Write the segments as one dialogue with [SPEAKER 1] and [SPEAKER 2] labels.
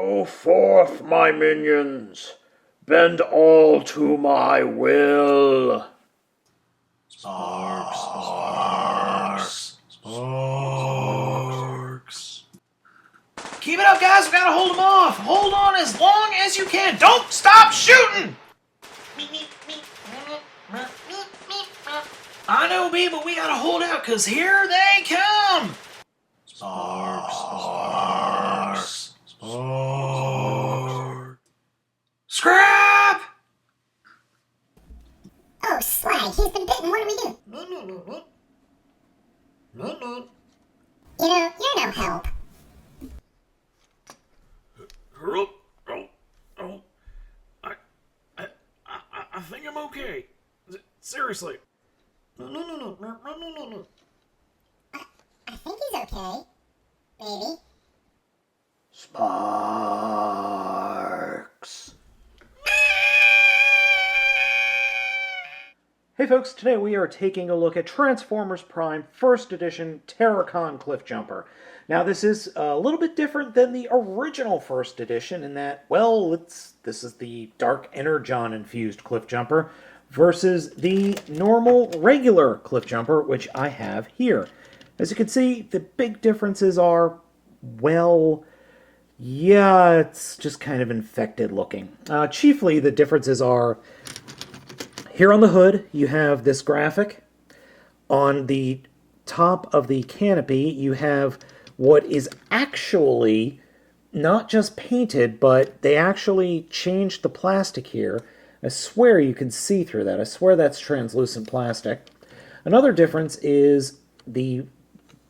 [SPEAKER 1] Go forth, my minions. Bend all to my will.
[SPEAKER 2] Sparks, sparks, sparks. Keep it up, guys. We gotta hold them off. Hold on as long as you can. Don't stop shooting. I know, B, but we gotta hold out, because here they come. Sparks, sparks, sparks. Scrap!
[SPEAKER 3] Oh, Slag, he's been bitten. What do we do?
[SPEAKER 2] No.
[SPEAKER 3] You know, you're no help.
[SPEAKER 2] I think I'm okay. Seriously. No.
[SPEAKER 3] I think he's okay. Baby.
[SPEAKER 1] Sparks. Hey folks, today we are taking a look at Transformers Prime First Edition Terrorcon Cliffjumper. Now this is a little bit different than the original First Edition in that, well, this is the Dark Energon infused Cliffjumper versus the normal regular Cliffjumper, which I have here. As you can see, the big differences are, well, yeah, it's just kind of infected looking. Chiefly the differences are, here on the hood, you have this graphic. On the top of the canopy, you have what is actually not just painted, but they actually changed the plastic here. I swear you can see through that. I swear that's translucent plastic. Another difference is the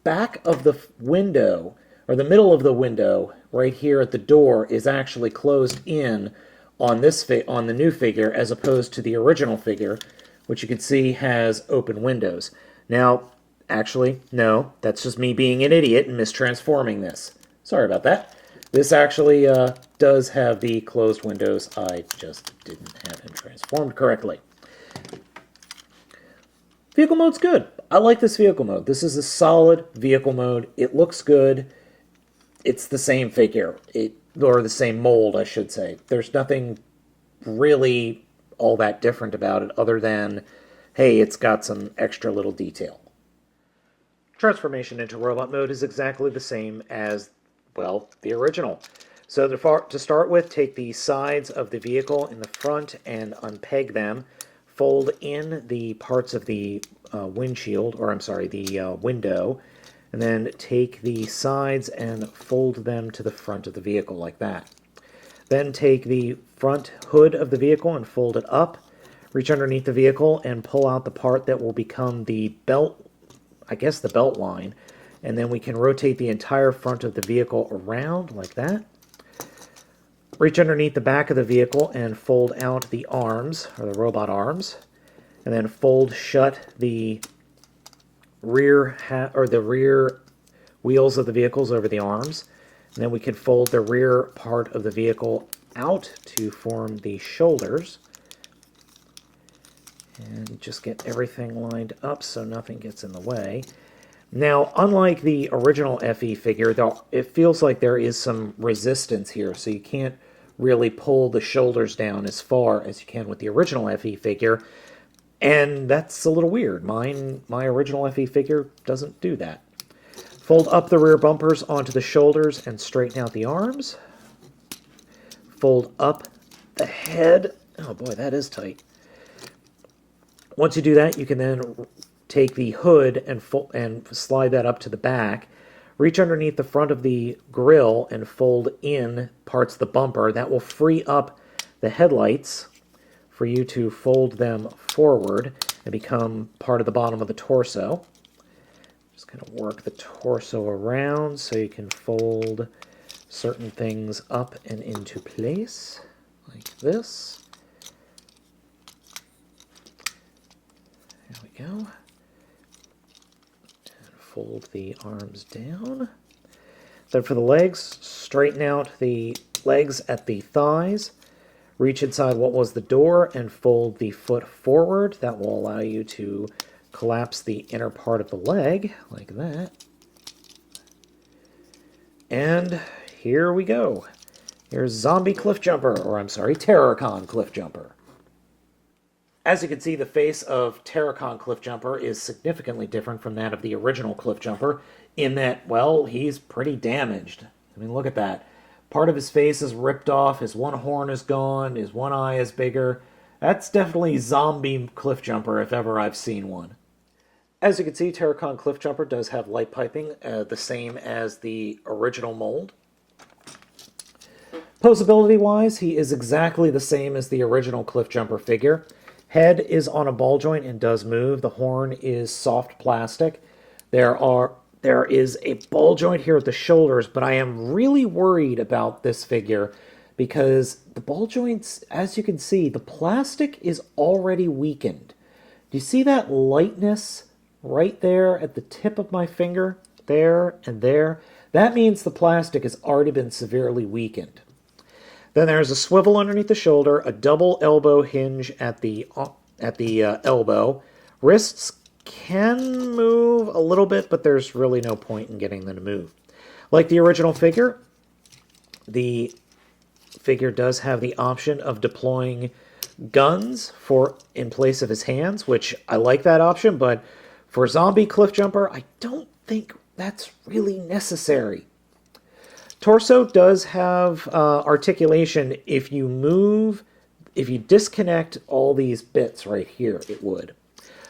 [SPEAKER 1] back of the window, or the middle of the window, right here at the door, is actually closed in on this on the new figure, as opposed to the original figure, which you can see has open windows. Now, actually, no, that's just me being an idiot and mistransforming this. Sorry about that. This actually does have the closed windows. I just didn't have him transformed correctly. Vehicle mode's good. I like this vehicle mode. This is a solid vehicle mode. It looks good. It's the same figure. Or the same mold, I should say. There's nothing really all that different about it other than, hey, it's got some extra little detail. Transformation into robot mode is exactly the same as, well, the original. So to start with, take the sides of the vehicle in the front and unpeg them. Fold in the parts of the windshield, or I'm sorry, the window, and then take the sides and fold them to the front of the vehicle like that. Then take the front hood of the vehicle and fold it up. Reach underneath the vehicle and pull out the part that will become the belt, I guess the belt line. And then we can rotate the entire front of the vehicle around like that. Reach underneath the back of the vehicle and fold out the arms, or the robot arms. And then fold shut the rear wheels of the vehicles over the arms. And then we can fold the rear part of the vehicle out to form the shoulders. And just get everything lined up so nothing gets in the way. Now, unlike the original FE figure, though, it feels like there is some resistance here, so you can't really pull the shoulders down as far as you can with the original FE figure. And that's a little weird. My original FE figure doesn't do that. Fold up the rear bumpers onto the shoulders and straighten out the arms. Fold up the head. Oh boy, that is tight. Once you do that, you can then take the hood and slide that up to the back. Reach underneath the front of the grille and fold in parts of the bumper. That will free up the headlights for you to fold them forward and become part of the bottom of the torso. Just kind of work the torso around so you can fold certain things up and into place, like this. There we go. And fold the arms down. Then for the legs, straighten out the legs at the thighs. Reach inside what was the door and fold the foot forward. That will allow you to collapse the inner part of the leg, like that. And here we go. Here's Zombie Cliffjumper, or I'm sorry, Terrorcon Cliffjumper. As you can see, the face of Terrorcon Cliffjumper is significantly different from that of the original Cliffjumper in that, well, he's pretty damaged. I mean, look at that. Part of his face is ripped off, his one horn is gone, his one eye is bigger. That's definitely zombie Cliffjumper if ever I've seen one. As you can see, Terrorcon Cliffjumper does have light piping, the same as the original mold. Posability-wise, he is exactly the same as the original Cliffjumper figure. Head is on a ball joint and does move. The horn is soft plastic. There is a ball joint here at the shoulders, but I am really worried about this figure because the ball joints, as you can see, the plastic is already weakened. Do you see that lightness right there at the tip of my finger? There and there. That means the plastic has already been severely weakened. Then there's a swivel underneath the shoulder, a double elbow hinge at the elbow. Wrists can move a little bit, but there's really no point in getting them to move. Like the original figure, the figure does have the option of deploying guns in place of his hands, which I like that option, but for Zombie Cliffjumper, I don't think that's really necessary. Torso does have articulation. If you disconnect all these bits right here, it would.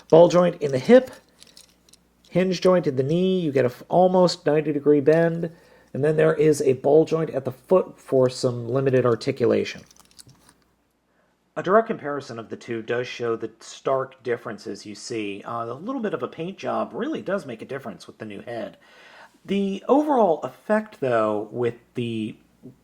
[SPEAKER 1] Ball joint in the hip, hinge joint in the knee, you get an almost 90-degree bend, and then there is a ball joint at the foot for some limited articulation. A direct comparison of the two does show the stark differences you see. A little bit of a paint job really does make a difference with the new head. The overall effect, though, with the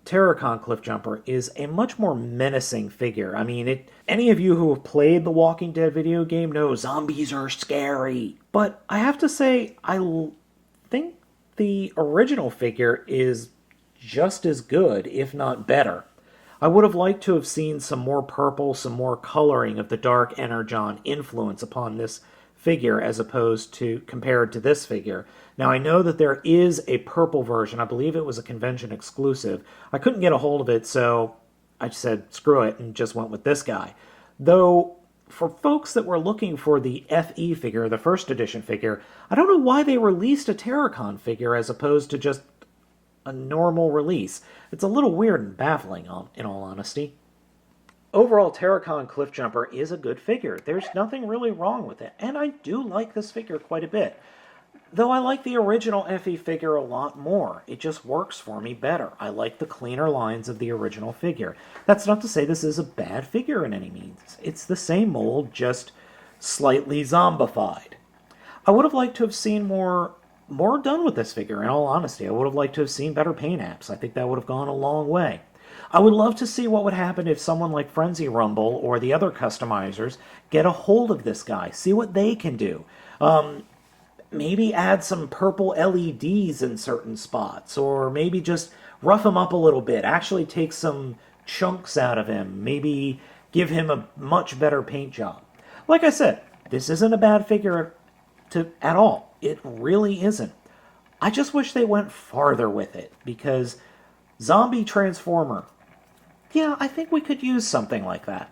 [SPEAKER 1] Terrorcon Cliffjumper is a much more menacing figure. I mean, any of you who have played the Walking Dead video game know zombies are scary. But I have to say, I think the original figure is just as good, if not better. I would have liked to have seen some more purple, some more coloring of the Dark Energon influence upon this figure as opposed to compared to this figure. Now, I know that there is a purple version. I believe it was a convention exclusive. I couldn't get a hold of it, so I said screw it and just went with this guy. Though, for folks that were looking for the FE figure, the first edition figure, I don't know why they released a Terrorcon figure as opposed to just a normal release. It's a little weird and baffling, in all honesty. Overall, Terrorcon Cliffjumper is a good figure. There's nothing really wrong with it, and I do like this figure quite a bit. Though I like the original FE figure a lot more. It just works for me better. I like the cleaner lines of the original figure. That's not to say this is a bad figure in any means. It's the same mold, just slightly zombified. I would have liked to have seen more done with this figure, in all honesty. I would have liked to have seen better paint apps. I think that would have gone a long way. I would love to see what would happen if someone like Frenzy Rumble or the other customizers get a hold of this guy, see what they can do. Maybe add some purple LEDs in certain spots, or maybe just rough him up a little bit, actually take some chunks out of him, maybe give him a much better paint job. Like I said, this isn't a bad figure at all. It really isn't. I just wish they went farther with it, because Zombie Transformer, yeah, I think we could use something like that.